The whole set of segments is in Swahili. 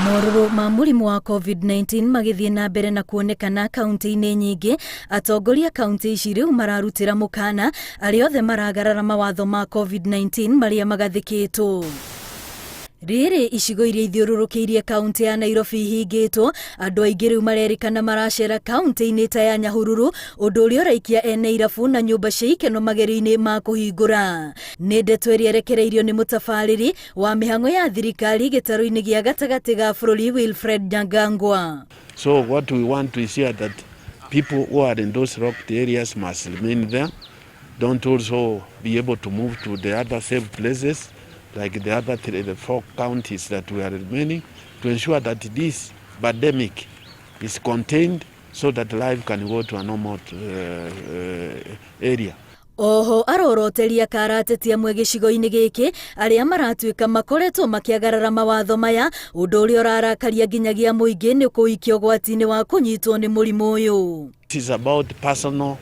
Mororo ma mũrimũ wa COVID-19 magĩthiĩ na mbere na kuonekana kaunti-inĩ nyingĩ, atongoria kaunti ici rĩu mararutĩra mũkana arĩa othe maragarara mawatho ma COVID-19 marĩa magathĩkĩtwo. Rĩrĩ icigo iria ithiũrũrũkĩirie kaunti ya Nairobi ihingĩtwo, andũ aingĩ rĩu marerĩkana maracera kaunti-inĩ ta ya Nyahururu, ũndũ ũrĩa ũraikia ene irabu na nyũmba cia ikeno magerio-inĩ ma kũhingũra. Nĩ ndeto ĩrĩa ĩrekereirio nĩ mũtabarĩri wa mĩhang'o ya thirikari gĩtarũ-inĩ gĩa gatagatĩ ga bũrũri Wilfred Nyangangwa. So what we want to ensure that people who are in those locked areas must remain there, don't also be able to move to the other safe places like the 4 counties that we are remaining, to ensure that this pandemic is contained so that life can go to a normal area. Oho aroroteria karatetia mwe gĩcigo-inĩ gĩkĩ arĩa maratuĩka makoretwo makĩagarara mawatho maya, ũndũ ũrĩa ũrarakaria nginyagia mũingĩ nĩ kũikio ũgwati-inĩ wa kũnyitwo nĩ mũrimũ ũyũ. It is about personal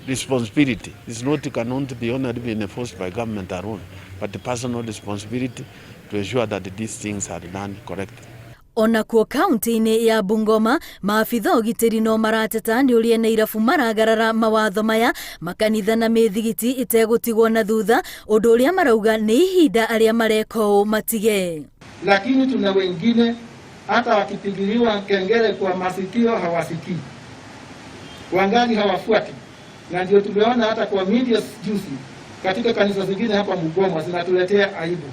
responsibility. It's not, it cannot be only been enforced by government alone, but the personal responsibility to ensure that these things are done correctly. Onakuo kaunti-inĩ ya Bungoma, maabitha ũgitĩri no marateta nĩ ũrĩa Nairobi maragarara mawatho maya, makanitha na mĩthigiti itegũtigwo na thutha, ũndũ ũrĩa marauga nĩ ihinda arĩa mareka ũũ matige. Lakini tuna wengine hata wakipigiliwa kengele kwa masikio hawasikii, wangali hawafuati, na ndio tumeona hata kwa media juzi katika kanisa zingine hapa Bungoma zinatuletea aibu.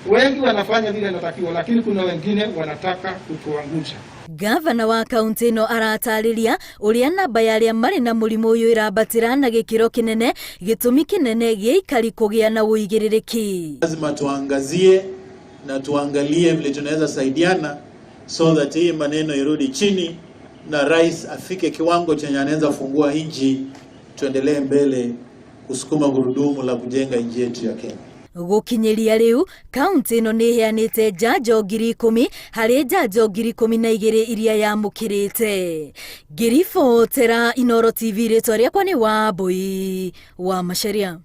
Wengi wanafanya vile inatakiwa, lakini kuna wengine wanataka kutuangusha. Gavana wa kaunti ĩno aratarĩria ũrĩa namba ya arĩa marĩ na mũrimũ ũyũ ĩrambatĩra na gĩkĩro kĩnene, gĩtũmi kĩnene gĩa ikari kũgĩa na ũigĩrĩrĩki. Lazima tuangazie na tuangalie vile tunaweza saidiana so that hii maneno irudi chini na rais afike kiwango chenye anaweza fungua nchi, tuendelee mbele kusukuma gurudumu la kujenga nchi yetu ya Kenya. Gũkinyĩria rĩu kaunti ĩno nĩ ĩheanĩte njanjo 10,000 harĩ njanjo 12,000 iria yamũkĩrĩte. Ngĩribotera Inooro TV, rĩtwa rĩakwa nĩ Wambui wa Macharia.